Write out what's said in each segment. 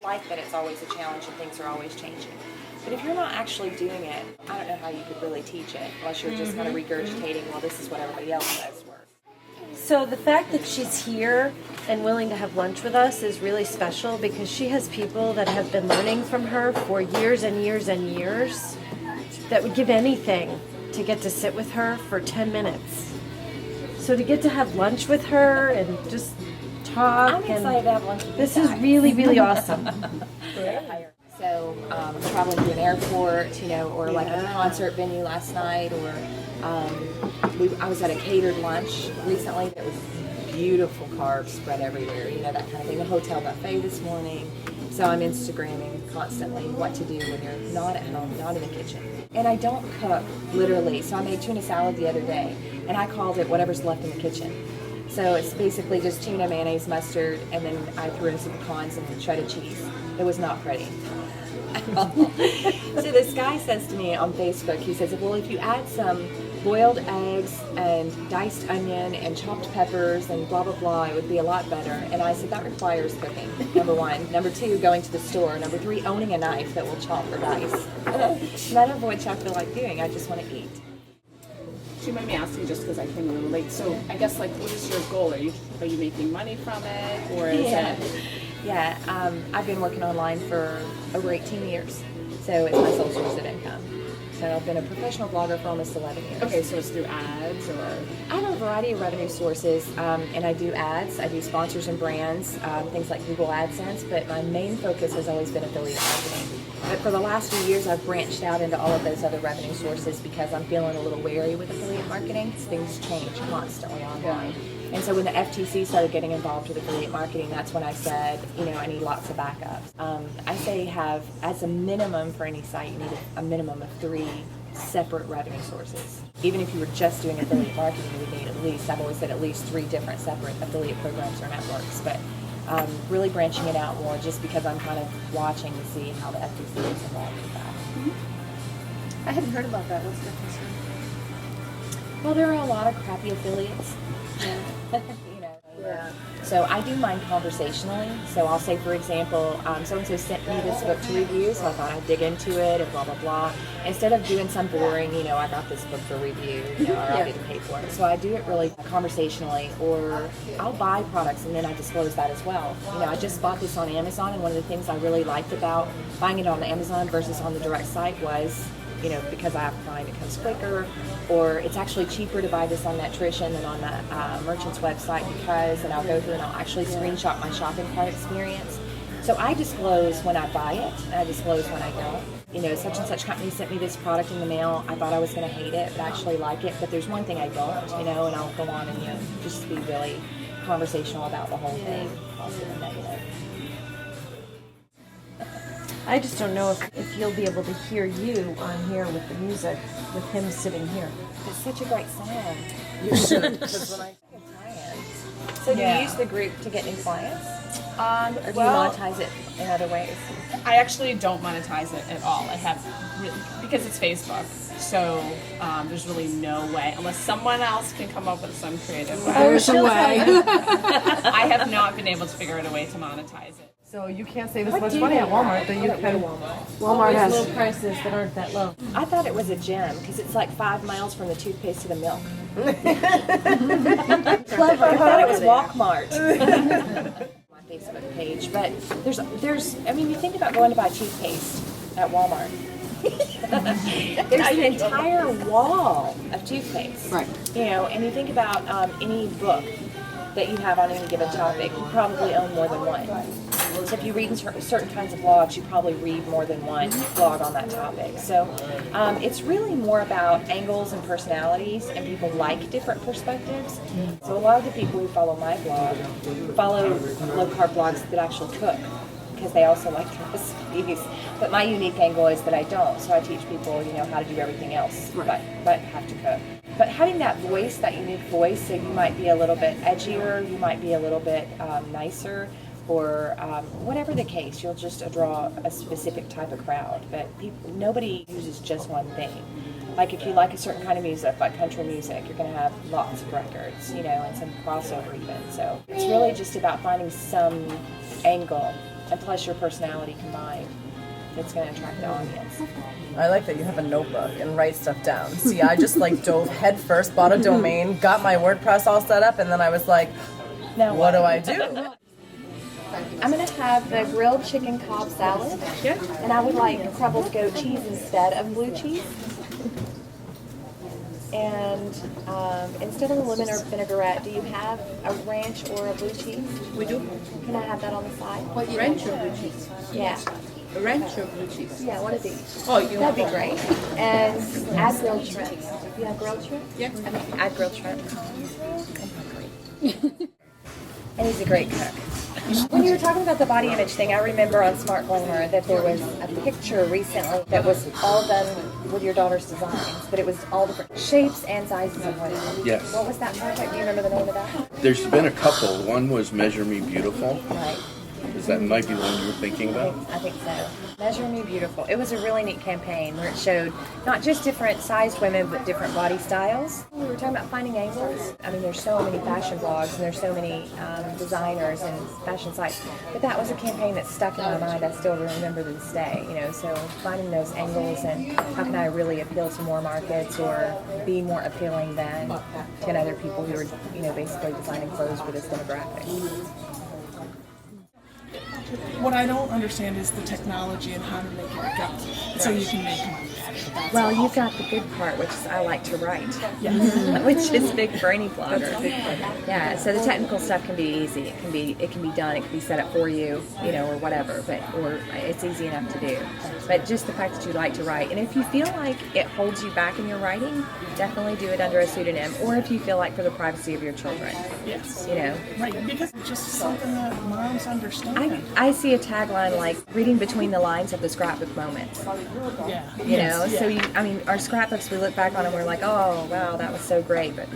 like that it's always a challenge and things are always changing. But if you're not actually doing it, I don't know how you could really teach it unless you're just kind of regurgitating, well, this is what everybody else says works. So the fact that she's here and willing to have lunch with us is really special because she has people that have been learning from her for years and years and years that would give anything to get to sit with her for 10 minutes. So to get to have lunch with her and just talk. I'm excited to have lunch with you This is guys. really, really awesome. So traveling to an airport, or like a concert venue last night, or I was at a catered lunch recently that was beautiful carbs spread everywhere, that kind of thing. A hotel buffet this morning. So I'm Instagramming constantly what to do when you're not at home, not in the kitchen. And I don't cook, literally. So I made tuna salad the other day, and I called it whatever's left in the kitchen. So it's basically just tuna, mayonnaise, mustard, and then I threw in some pecans and shredded cheese. It was not pretty. So this guy says to me on Facebook, he says, well, if you add some boiled eggs and diced onion and chopped peppers and blah, blah, blah, it would be a lot better. And I said, that requires cooking, number one. Number two, going to the store. Number three, owning a knife that will chop or dice. None of which I feel like doing. I just want to eat. Do you mind me asking, just because I can relate? So I guess, what is your goal? Are you making money from it, or is it? Yeah, I've been working online for over 18 years, so it's my sole source of income. So I've been a professional blogger for almost 11 years. Okay, so it's through ads, or? I have a variety of revenue sources, and I do ads. I do sponsors and brands, things like Google AdSense, but my main focus has always been affiliate marketing. But for the last few years, I've branched out into all of those other revenue sources because I'm feeling a little wary with affiliate marketing. Things change constantly online. And so when the FTC started getting involved with affiliate marketing, that's when I said, I need lots of backups. I say have, as a minimum for any site, you need a minimum of 3 separate revenue sources. Even if you were just doing affiliate marketing, you would need at least, I've always said at least 3 different separate affiliate programs or networks. But really branching it out more just because I'm kind of watching to see how the FTC is involved with that. I hadn't heard about that. What's the difference? Well, there are a lot of crappy affiliates. Yeah. So I do mine conversationally. So I'll say, for example, so-and-so sent me this book to review, so I thought I'd dig into it and blah, blah, blah. Instead of doing some boring, I got this book for review, or I didn't pay for it. So I do it really conversationally, or I'll buy products and then I disclose that as well. I just bought this on Amazon, and one of the things I really liked about buying it on Amazon versus on the direct site was, because I have Prime, it comes quicker, or it's actually cheaper to buy this on Nutrition than on the merchant's website because, and I'll go through and I'll actually screenshot my shopping cart experience. So I disclose when I buy it, and I disclose when I don't. Such and such company sent me this product in the mail. I thought I was going to hate it, but I actually like it. But there's one thing I don't, and I'll go on and, just be really conversational about the whole thing, positive and negative. I just don't know if you'll be able to hear you on here with the music, with him sitting here. It's such a great song. You should. Because when I get clients. So do you use the group to get new clients? Or do you monetize it in other ways? I actually don't monetize it at all. I have because it's Facebook, so there's really no way, unless someone else can come up with some creative way. There's a way. I have not been able to figure out a way to monetize it. So you can't save this much money at Walmart, but you can. Walmart has low prices that aren't that low. I thought it was a gem because it's like 5 miles from the toothpaste to the milk. Clever. I thought it was Walmart. My Facebook page, but you think about going to buy toothpaste at Walmart. There's an entire wall of toothpaste. Right. And you think about any book that you have on any given topic, you probably own more than one. So if you read certain kinds of blogs, you probably read more than one blog on that topic. So it's really more about angles and personalities, and people like different perspectives. So a lot of the people who follow my blog follow low-carb blogs that actually cook, because they also like the recipes. But my unique angle is that I don't. So I teach people, how to do everything else, but have to cook. But having that voice, that unique voice, so you might be a little bit edgier, you might be a little bit nicer, or whatever the case, you'll just draw a specific type of crowd. But nobody uses just one thing. Like if you like a certain kind of music, like country music, you're going to have lots of records, and some crossover even. So it's really just about finding some angle and plus your personality combined, it's going to attract the audience. I like that you have a notebook and write stuff down. See, I just like dove head first, bought a domain, got my WordPress all set up, and then I was like, Now what do I do? I'm going to have the grilled chicken Cobb salad, and I would like crumbled goat cheese instead of blue cheese. And instead of a lemon or vinaigrette, do you have a ranch or a blue cheese? We do. Can I have that on the side? Ranch or blue cheese? Yeah. Ranch or blue cheese? Yeah, one of these. Oh, you That'd be great. And add grilled shrimp. You have grilled shrimp? Yeah. Okay, add grilled shrimp. And he's a great cook. When you were talking about the body image thing, I remember on Smart Glamour that there was a picture recently that was all done with your daughter's designs, but it was all different shapes and sizes of women. Yes. What was that project? Do you remember the name of that? There's been a couple. One was Measure Me Beautiful. Right. That might be the one you were thinking about. I think so. Measure Me Beautiful. It was a really neat campaign where it showed not just different sized women, but different body styles. We were talking about finding angles. I mean, there's so many fashion blogs and there's so many designers and fashion sites. But that was a campaign that stuck in my mind. I still remember to this day. You know, so finding those angles and how can I really appeal to more markets or be more appealing than 10 other people who are, you know, basically designing clothes for this demographic. What I don't understand is the technology and how to make it go so you can make money at it. That's Well, all. you've got the good part, which is I like to write, Yes. which is big for any blogger. Yeah, so the technical stuff can be easy. It can be done. It can be set up for you, you know, or whatever. Or it's easy enough to do. But just the fact that you like to write, and if you feel like it holds you back in your writing, definitely do it under a pseudonym. Or if you feel like for the privacy of your children, Yes. you know. Right, because it's just something that moms understand. I see a tagline like reading between the lines of the scrapbook moment. Yeah. You know, so I mean, our scrapbooks, we look back on and we're like, oh, wow, that was so great, but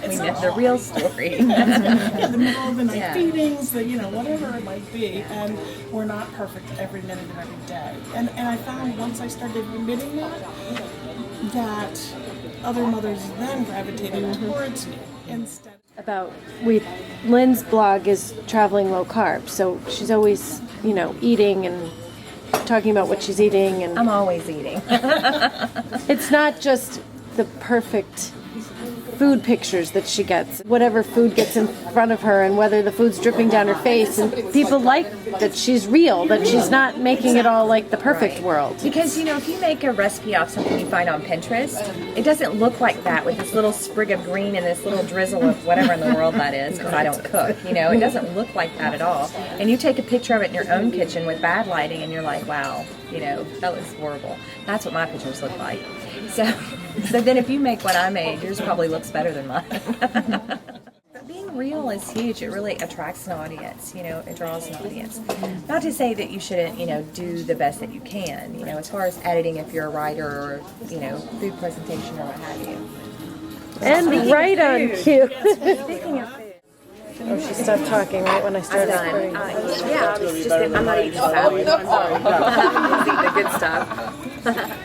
we know the real story. Yeah, the middle of the night Yeah. feedings, the, you know, whatever it might be, and we're not perfect every minute of every day. And I found once I started admitting that other mothers then gravitated towards me instead. Lynn's blog is traveling low carb, so she's always, you know, eating and talking about what she's eating, and I'm always eating. it's not just the perfect food pictures that she gets. Whatever food gets in front of her and whether the food's dripping down her face, and people like that she's real, that she's not making it all like the perfect world. Because, you know, if you make a recipe off something you find on Pinterest, it doesn't look like that with this little sprig of green and this little drizzle of whatever in the world that is, because I don't cook, you know, it doesn't look like that at all. And you take a picture of it in your own kitchen with bad lighting and you're like, wow, you know, that looks horrible. That's what my pictures look like. So then if you make what I made, yours probably looks better than mine. But being real is huge. It really attracts an audience, you know, it draws an audience. Not to say that you shouldn't, you know, do the best that you can, you know, as far as editing if you're a writer or, you know, food presentation or what have you. And right on cue. Speaking of food. Oh, she stopped talking right when I started recording. Yeah, I was just, I'm not eating salad. I'm sorry. I'm eating the good stuff.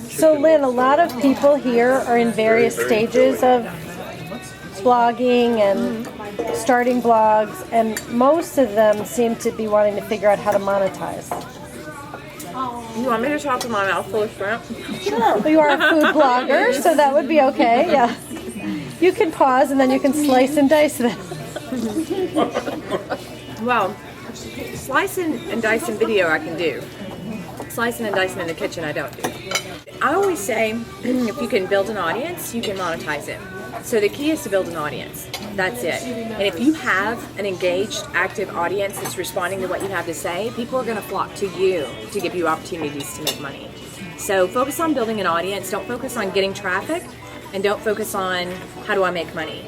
So Lynn, a lot of people here are in various stages of blogging and starting blogs, and most of them seem to be wanting to figure out how to monetize. You want me to talk with my mouth full of shrimp? Sure. You are a food blogger, so that would be okay, yeah. You can pause and then you can slice and dice them. Well, slicing and dicing video I can do. Slicing and dicing in the kitchen I don't do. I always say if you can build an audience, you can monetize it. So the key is to build an audience. That's it. And if you have an engaged, active audience that's responding to what you have to say, people are going to flock to you to give you opportunities to make money. So focus on building an audience. Don't focus on getting traffic, and don't focus on how do I make money.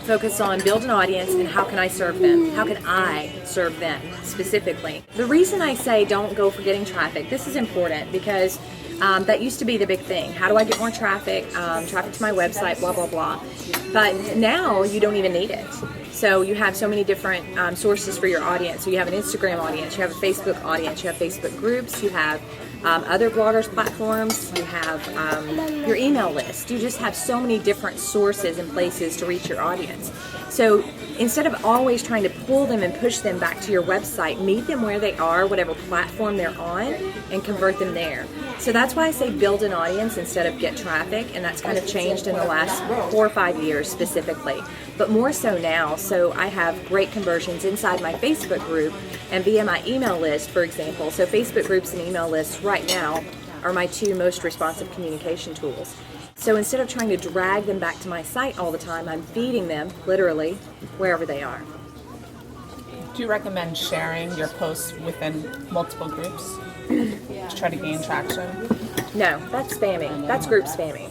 Focus on build an audience and how can I serve them? How can I serve them specifically? The reason I say don't go for getting traffic, this is important because that used to be the big thing. How do I get more traffic? Traffic to my website, blah, blah, blah. But now you don't even need it. So you have so many different sources for your audience. So you have an Instagram audience, you have a Facebook audience, you have Facebook groups, you have other bloggers platforms, you have your email list. You just have so many different sources and places to reach your audience. So instead of always trying to pull them and push them back to your website, meet them where they are, whatever platform they're on, and convert them there. So that's why I say build an audience instead of get traffic, and that's kind of changed in the last 4 or 5 years specifically, but more so now. So I have great conversions inside my Facebook group and via my email list, for example. So Facebook groups and email lists right now are my 2 most responsive communication tools. So instead of trying to drag them back to my site all the time, I'm feeding them literally wherever they are. Do you recommend sharing your posts within multiple groups to try to gain traction? No, that's spamming. That's group spamming.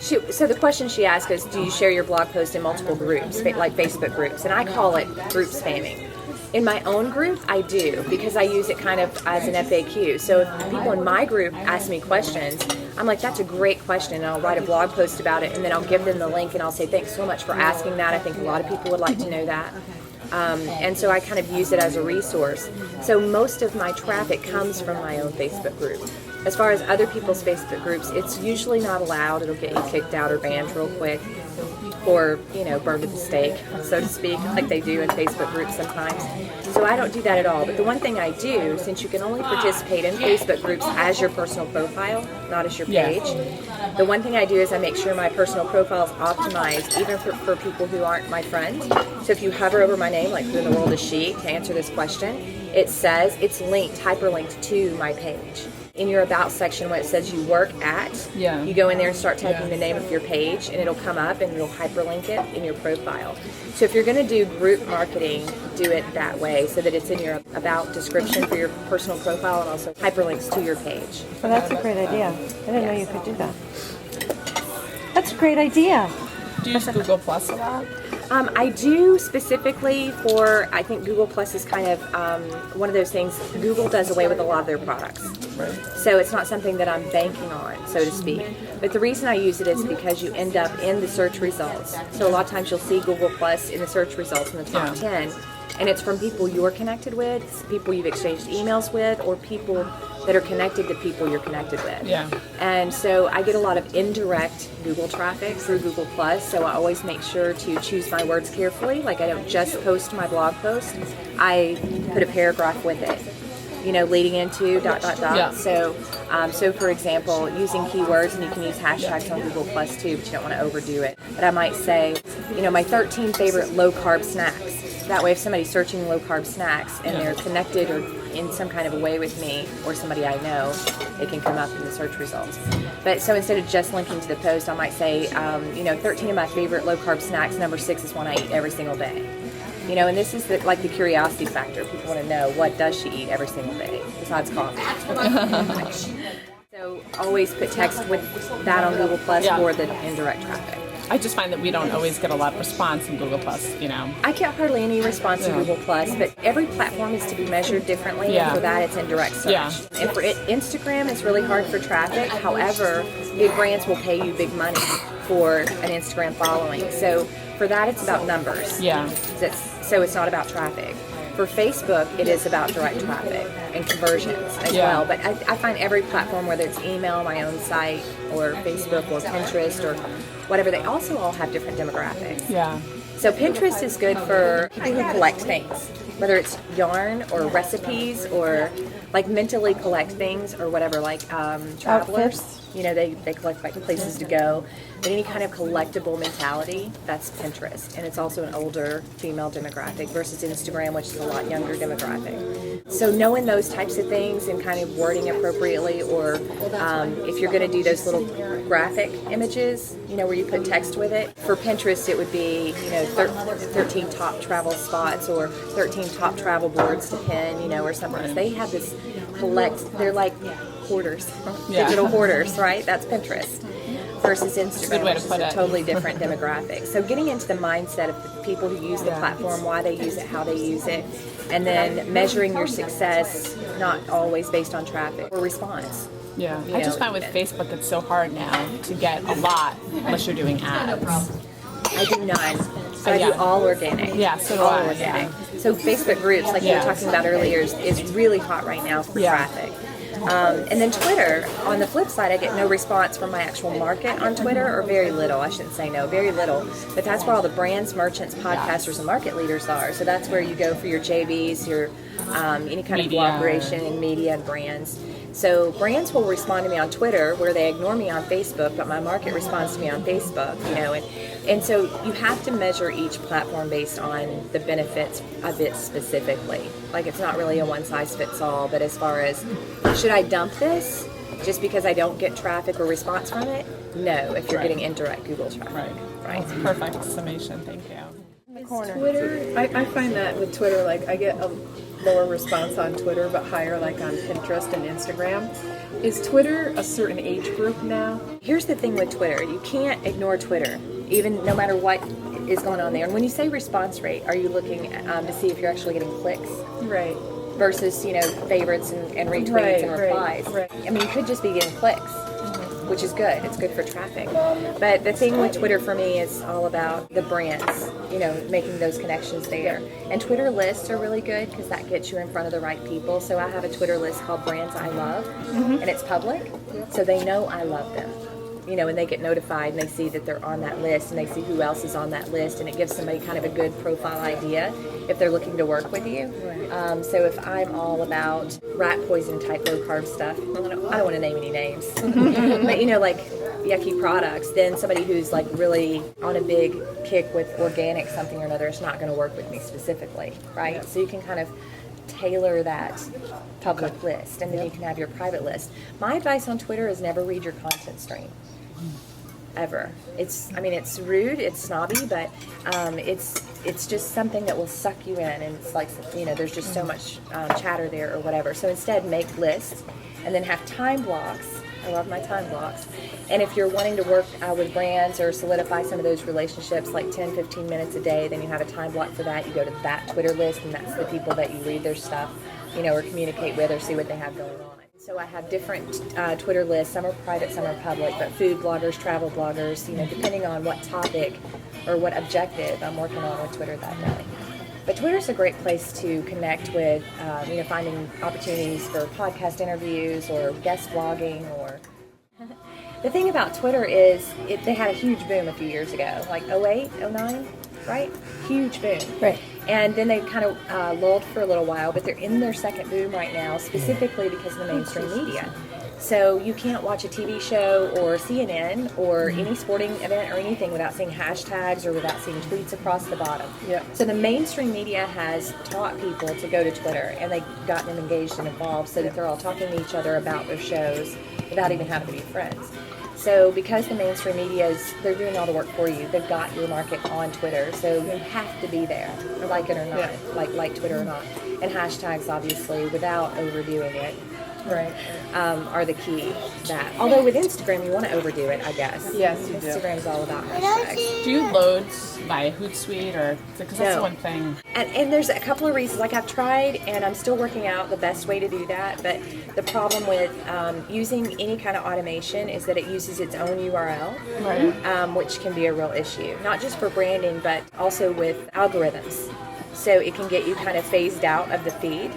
So the question she asked is, do you share your blog post in multiple groups, like Facebook groups? And I call it group spamming. In my own group, I do, because I use it kind of as an FAQ. So if people in my group ask me questions, I'm like, that's a great question, and I'll write a blog post about it, and then I'll give them the link, and I'll say, thanks so much for asking that. I think a lot of people would like to know that. And so I kind of use it as a resource. So most of my traffic comes from my own Facebook group. As far as other people's Facebook groups, it's usually not allowed. It'll get you kicked out or banned real quick, or, you know, burned at the stake, so to speak, like they do in Facebook groups sometimes. So I don't do that at all. But the one thing I do, since you can only participate in Facebook groups as your personal profile, not as your page, the one thing I do is I make sure my personal profile is optimized, even for people who aren't my friends. So if you hover over my name, like who in the world is she, to answer this question, it says it's linked, hyperlinked to my page. In your About section, when it says you work at, you go in there and start typing the name of your page, and it'll come up and it'll hyperlink it in your profile. So if you're going to do group marketing, do it that way, so that it's in your About description for your personal profile and also hyperlinks to your page. Well, that's a great idea. I didn't know you could do that. That's a great idea. Do you use Google Plus a lot? I do, specifically for, I think Google Plus is kind of one of those things. Google does away with a lot of their products. Right. So it's not something that I'm banking on, so to speak. But the reason I use it is because you end up in the search results. So a lot of times you'll see Google Plus in the search results in the top 10. And it's from people you're connected with, people you've exchanged emails with, or people that are connected to people you're connected with. Yeah. And so I get a lot of indirect Google traffic through Google Plus, so I always make sure to choose my words carefully. Like, I don't just post my blog post, I put a paragraph with it, you know, leading into ... Yeah. So for example, using keywords, and you can use hashtags on Google Plus too, but you don't want to overdo it. But I might say, you know, my 13 favorite low carb snacks. That way, if somebody's searching low carb snacks and they're connected or in some kind of a way with me or somebody I know, it can come up in the search results. But so instead of just linking to the post, I might say, you know, 13 of my favorite low carb snacks. Number 6 is one I eat every single day. You know, and this is like the curiosity factor. People want to know, what does she eat every single day besides coffee? So always put text with that on Google Plus for the indirect traffic. I just find that we don't always get a lot of response in Google Plus, you know. I get hardly any response to Google Plus, but every platform is to be measured differently, and for that it's indirect search. And for Instagram, it's really hard for traffic. However, big brands will pay you big money for an Instagram following. So for that, it's about numbers. So it's not about traffic. For Facebook, it is about direct traffic and conversions as well. But I find every platform, whether it's email, my own site, or Facebook, or Pinterest, or whatever, they also all have different demographics. So Pinterest is good for people who collect things, whether it's yarn or recipes or like mentally collect things or whatever, like travelers. You know, they collect like places to go. But any kind of collectible mentality, that's Pinterest. And it's also an older female demographic versus Instagram, which is a lot younger demographic. So knowing those types of things and kind of wording appropriately, or if you're going to do those little graphic images, you know, where you put text with it. For Pinterest, it would be, you know, 13 top travel spots or 13 top travel boards to pin, you know, or something. They have this they're like hoarders, digital hoarders, right? That's Pinterest. Versus Instagram, which is a totally different demographic. So getting into the mindset of the people who use the platform, why they use it, how they use it, and then measuring your success, not always based on traffic or response. I just find with Facebook it's so hard now to get a lot unless you're doing ads. I do none. So I do all organic. So do all I. organic. So Facebook groups, like you were talking about earlier, is really hot right now for traffic. And then Twitter, on the flip side, I get no response from my actual market on Twitter, or very little. I shouldn't say no, very little. But that's where all the brands, merchants, podcasters, and market leaders are. So that's where you go for your JVs, your any kind of cooperation in media and brands. So brands will respond to me on Twitter, where they ignore me on Facebook, but my market responds to me on Facebook, you know, and so you have to measure each platform based on the benefits of it specifically. Like, it's not really a one size fits all, but as far as, should I dump this just because I don't get traffic or response from it? No, if you're getting indirect Google traffic. Right. That's perfect summation. Thank you. Twitter, I find that with Twitter, like I get a lower response on Twitter, but higher like on Pinterest and Instagram. Is Twitter a certain age group now? Here's the thing with Twitter. You can't ignore Twitter, even no matter what is going on there. And when you say response rate, are you looking to see if you're actually getting clicks? Right. Versus, you know, favorites and retweets and replies. Right. I mean, you could just be getting clicks, which is good. It's good for traffic. But the thing with Twitter for me is all about the brands, you know, making those connections there. And Twitter lists are really good because that gets you in front of the right people. So I have a Twitter list called Brands I Love, and it's public, so they know I love them. You know, and they get notified and they see that they're on that list and they see who else is on that list, and it gives somebody kind of a good profile idea if they're looking to work with you. So if I'm all about rat poison type low carb stuff, I don't want to name any names, but you know, like yucky products, then somebody who's like really on a big kick with organic something or another is not going to work with me specifically, right? So you can kind of tailor that public list, and then you can have your private list. My advice on Twitter is never read your content stream. Ever. It's rude, it's snobby, but it's just something that will suck you in, and it's like, you know, there's just so much chatter there or whatever. So instead, make lists and then have time blocks. I love my time blocks. And if you're wanting to work with brands or solidify some of those relationships, like 10, 15 minutes a day, then you have a time block for that. You go to that Twitter list, and that's the people that you read their stuff, you know, or communicate with or see what they have going on. So I have different Twitter lists. Some are private, some are public, but food bloggers, travel bloggers, you know, depending on what topic or what objective I'm working on with Twitter that day. But Twitter's a great place to connect with, you know, finding opportunities for podcast interviews or guest blogging. Or the thing about Twitter is they had a huge boom a few years ago, like 08, 09, right? Huge boom. Right. And then they kind of lulled for a little while, but they're in their second boom right now, specifically because of the mainstream media. So you can't watch a TV show or CNN or any sporting event or anything without seeing hashtags or without seeing tweets across the bottom. Yep. So the mainstream media has taught people to go to Twitter, and they've gotten them engaged and involved so that they're all talking to each other about their shows without even having to be friends. So because the mainstream media they're doing all the work for you. They've got your market on Twitter, so you have to be there, like it or not, like Twitter or not. And hashtags, obviously, without overdoing it, are the key. That although with Instagram you want to overdo it, I guess. Yes, you do. Instagram's all about hashtags. Do you load by Hootsuite, or because that's No. one thing? And there's a couple of reasons. Like, I've tried, and I'm still working out the best way to do that. But the problem with using any kind of automation is that it uses its own URL, which can be a real issue. Not just for branding, but also with algorithms. So it can get you kind of phased out of the feed.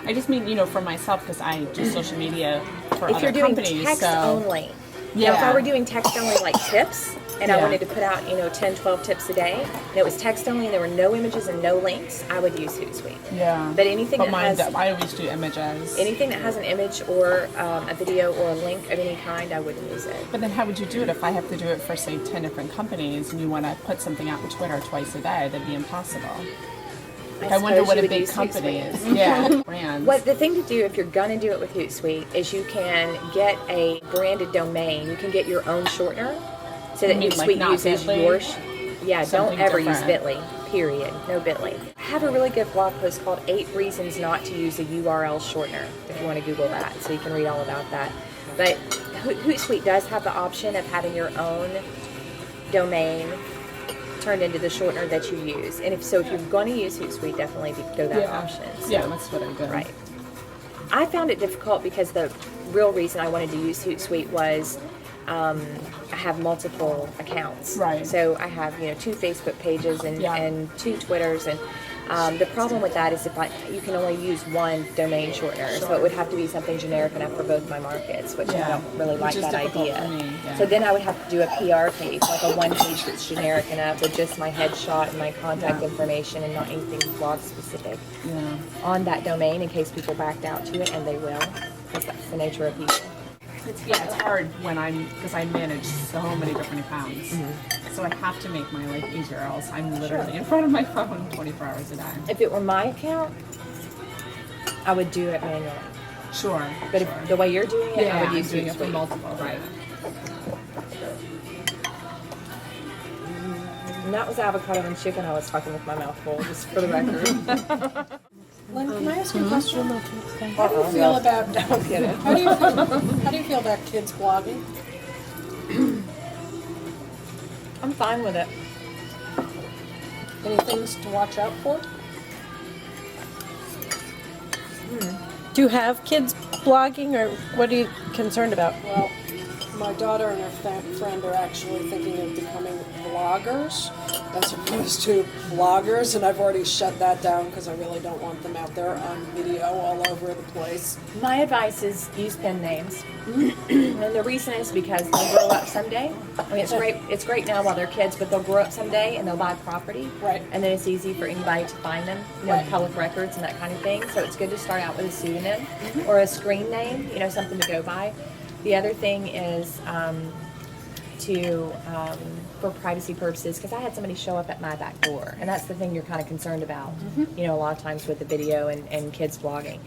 I just mean, you know, for myself, because I do social media for If other you're doing companies. text so only. Now, if I were doing text only, like tips, and I Yeah. wanted to put out, you know, 10, 12 tips a day, and it was text only and there were no images and no links, I would use Hootsuite. Yeah. But anything that mine, has I always do images. anything that has an image or a video or a link of any kind, I wouldn't use it. But then how would you do it if I have to do it for, say, 10 different companies and you want to put something out on Twitter twice a day? That'd be impossible. I wonder suppose what you a would big use company Hootsuite. is. Yeah, brands. What the thing to do if you're gonna do it with Hootsuite is you can get a branded domain. You can get your own shortener, so that mean, like, Hootsuite not uses Bitly? your. Yeah, Something don't ever different. use Bitly. Period. No Bitly. I have a really good blog post called 8 Reasons Not to Use a URL Shortener. If you want to Google that, so you can read all about that. But Hootsuite does have the option of having your own domain turned into the shortener that you use. And if you're going to use Hootsuite, definitely go that option. So, Yeah, that's what I do. right. I found it difficult because the real reason I wanted to use Hootsuite was I have multiple accounts. Right. So I have 2 Facebook pages and 2 Twitters, and The problem with that is you can only use one domain shortener, so it would have to be something generic enough for both my markets, which I don't really like is that difficult idea. for me, yeah. So then I would have to do a PR page, like a one page that's generic enough with just my headshot and my contact information and not anything blog specific on that domain in case people backed out to it, and they will, because that's the nature of people. It's hard when because I manage so many different accounts. So I have to make my life easier, or else I'm literally in front of my phone 24 hours a day. If it were my account, I would do it manually. Sure. But if the way you're doing it, I would use doing it for Hootsuite. multiple, right? And that was avocado and chicken I was talking with my mouth full, just for the record. Lynn, can I ask you a question? How do you feel about how do you feel about kids blogging? I'm fine with it. Any things to watch out for? Do you have kids blogging, or what are you concerned about? Well, my daughter and her friend are actually thinking of becoming vloggers as opposed to bloggers, and I've already shut that down because I really don't want them out there on video all over the place. My advice is use pen names. And the reason is because they'll grow up someday. I mean, it's great now while they're kids, but they'll grow up someday and they'll buy property. Right. And then it's easy for anybody to find them, public records and that kind of thing. So it's good to start out with a pseudonym or a screen name, something to go by. The other thing is for privacy purposes, because I had somebody show up at my back door, and that's the thing you're kind of concerned about, a lot of times with the video and kids blogging.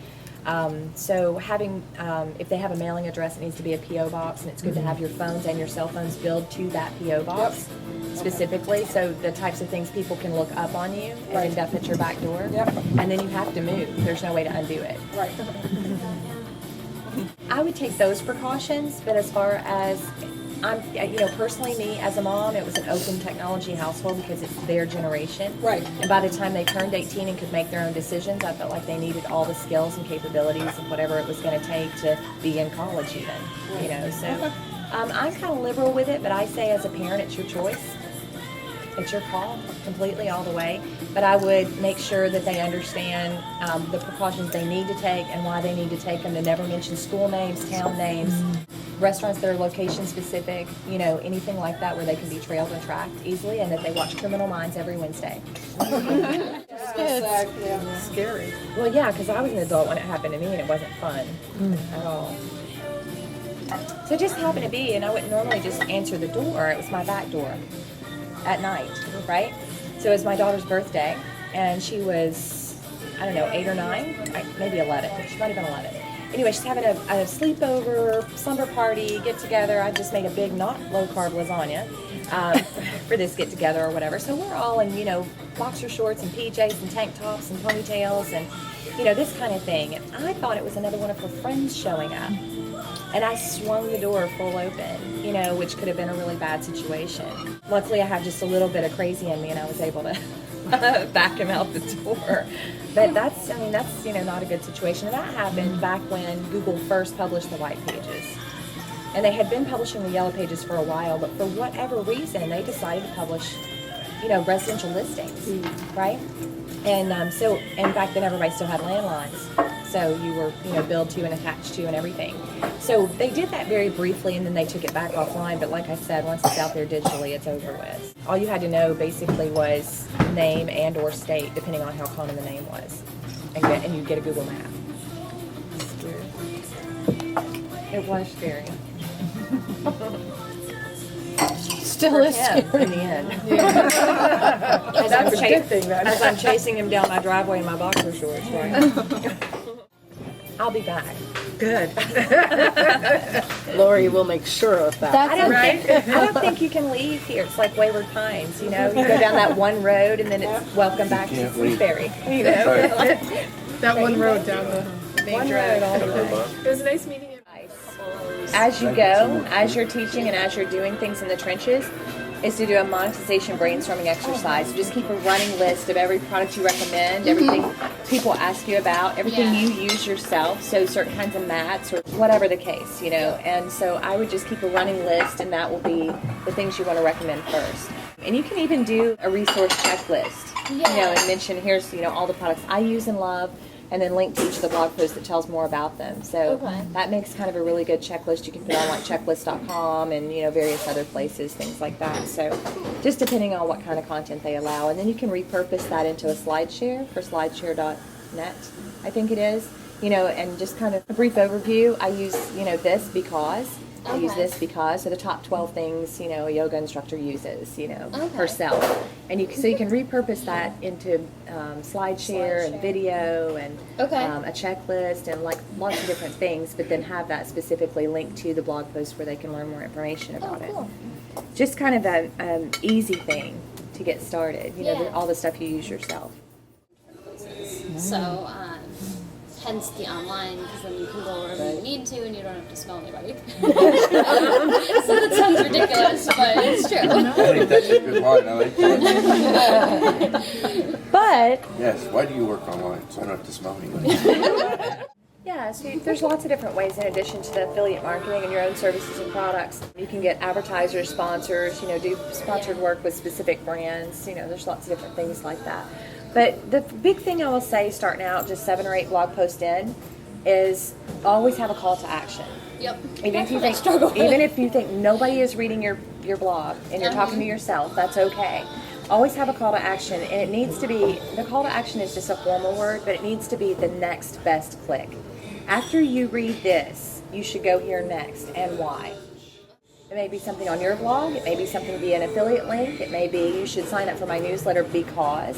So having, if they have a mailing address, it needs to be a P.O. box, and it's good to have your phones and your cell phones billed to that P.O. box specifically, so the types of things people can look up on you and end up at your back door. And then you have to move. There's no way to undo it. Right. I would take those precautions, but as far as personally, me as a mom, it was an open technology household because it's their generation. Right. And by the time they turned 18 and could make their own decisions, I felt like they needed all the skills and capabilities and whatever it was going to take to be in college even, So I'm kind of liberal with it, but I say as a parent, it's your choice. It's your call completely all the way, but I would make sure that they understand the precautions they need to take and why they need to take them, to never mention school names, town names, restaurants that are location specific, anything like that where they can be trailed and tracked easily, and that they watch Criminal Minds every Wednesday. Scary. Well, yeah, because I was an adult when it happened to me and it wasn't fun at all. So it just happened to be, and I wouldn't normally just answer the door, it was my back door. At night, right? So it was my daughter's birthday, and she was, 8 or 9, maybe 11. She might have been 11. Anyway, she's having a sleepover, slumber party, get together. I just made a big, not low carb lasagna for this get together or whatever. So we're all in, boxer shorts and PJs and tank tops and ponytails and, this kind of thing. And I thought it was another one of her friends showing up. And I swung the door full open, which could have been a really bad situation. Luckily, I have just a little bit of crazy in me, and I was able to back him out the door. But that's not a good situation. And that happened back when Google first published the white pages. And they had been publishing the yellow pages for a while, but for whatever reason, they decided to publish, residential listings, right? And and back then everybody still had landlines. So you were, billed to and attached to and everything. So they did that very briefly, and then they took it back offline. But like I said, once it's out there digitally, it's over with. All you had to know basically was name and or state, depending on how common the name was. And you get a Google map. Scary. It was scary. Still is scary. In the end. As I'm chasing him down my driveway in my boxer shorts, right? I'll be back. Good. Lori will make sure of that. I don't think you can leave here. It's like Wayward Pines, you go down that one road and then it's welcome back to Sweetberry. That one road down the main drive. All the way. It was nice meeting you. As you go, as you're teaching and as you're doing things in the trenches, is to do a monetization brainstorming exercise. So just keep a running list of every product you recommend, everything people ask you about, everything you use yourself, so certain kinds of mats or whatever the case, And so I would just keep a running list, and that will be the things you want to recommend first. And you can even do a resource checklist. and mention here's all the products I use and love, and then link to each of the blog posts that tells more about them. So that makes kind of a really good checklist. You can put on like checklist.com and various other places, things like that. So just depending on what kind of content they allow, and then you can repurpose that into a SlideShare for slideshare.net, I think it is. And just kind of a brief overview. I use this because. I use this because of the top 12 things a yoga instructor uses herself, and so you can repurpose that into SlideShare and video and a checklist and like lots of different things, but then have that specifically linked to the blog post where they can learn more information about it. Just kind of an easy thing to get started. All the stuff you use yourself. So. Hence the online, because then you can go wherever you need to and you don't have to smell anybody. So that sounds ridiculous, but it's true. I think that's a good line. I like that. But Yes, why do you work online? So I don't have to smell anybody. yeah, so there's lots of different ways in addition to the affiliate marketing and your own services and products. You can get advertisers, sponsors, do sponsored work with specific brands. There's lots of different things like that. But the big thing I will say starting out, just 7 or 8 blog posts in, is always have a call to action. Yep. Even if you think nobody is reading your blog and you're talking to yourself, that's okay. Always have a call to action, and it needs to be, the call to action is just a formal word, but it needs to be the next best click. After you read this, you should go here next, and why. It may be something on your blog, it may be something via an affiliate link, it may be you should sign up for my newsletter because.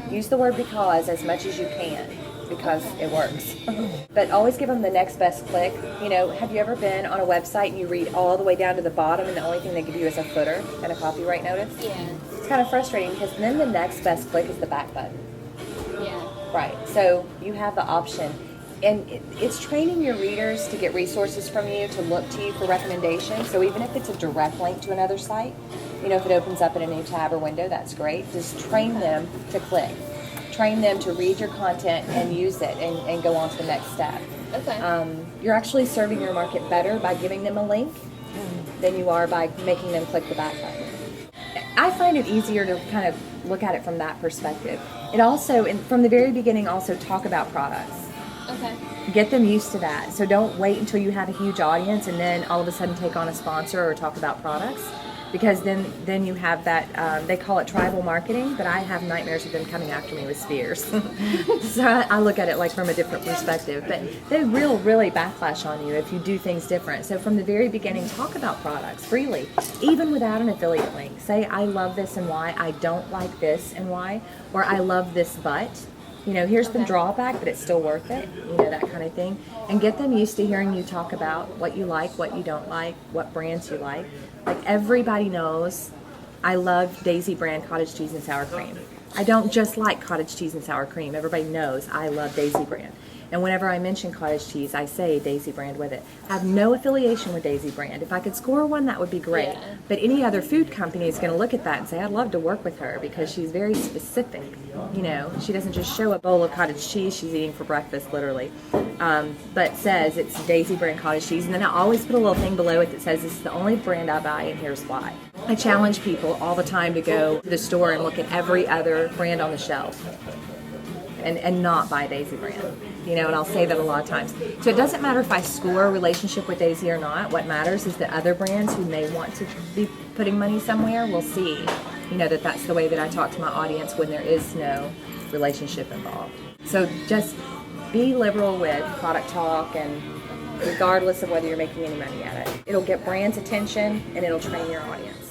Use the word because as much as you can, because it works. But always give them the next best click. Have you ever been on a website and you read all the way down to the bottom and the only thing they give you is a footer and a copyright notice? Yeah. It's kind of frustrating because then the next best click is the back button. Yeah. Right, so you have the option. And it's training your readers to get resources from you, to look to you for recommendations. So even if it's a direct link to another site, if it opens up in a new tab or window, that's great. Just train them to click. Train them to read your content and use it and go on to the next step. Okay. You're actually serving your market better by giving them a link than you are by making them click the back button. I find it easier to kind of look at it from that perspective. It also, from the very beginning, also talk about products. Okay. Get them used to that. So don't wait until you have a huge audience and then all of a sudden take on a sponsor or talk about products, because then you have that, they call it tribal marketing, but I have nightmares of them coming after me with spears. So I look at it like from a different perspective, but they really backlash on you if you do things different. So from the very beginning, talk about products freely, even without an affiliate link. Say, I love this and why, I don't like this and why, or I love this but. Here's the drawback, but it's still worth it, that kind of thing. And get them used to hearing you talk about what you like, what you don't like, what brands you like. Like everybody knows I love Daisy brand cottage cheese and sour cream. I don't just like cottage cheese and sour cream. Everybody knows I love Daisy brand. And whenever I mention cottage cheese, I say Daisy brand with it. I have no affiliation with Daisy brand. If I could score one, that would be great. Yeah. But any other food company is going to look at that and say, I'd love to work with her because she's very specific. She doesn't just show a bowl of cottage cheese she's eating for breakfast, literally, but says it's Daisy brand cottage cheese. And then I always put a little thing below it that says this is the only brand I buy and here's why. I challenge people all the time to go to the store and look at every other brand on the shelf and not buy Daisy brand. And I'll say that a lot of times. So it doesn't matter if I score a relationship with Daisy or not. What matters is that other brands who may want to be putting money somewhere will see, that that's the way that I talk to my audience when there is no relationship involved. So just be liberal with product talk, and regardless of whether you're making any money at it. It'll get brands' attention and it'll train your audience.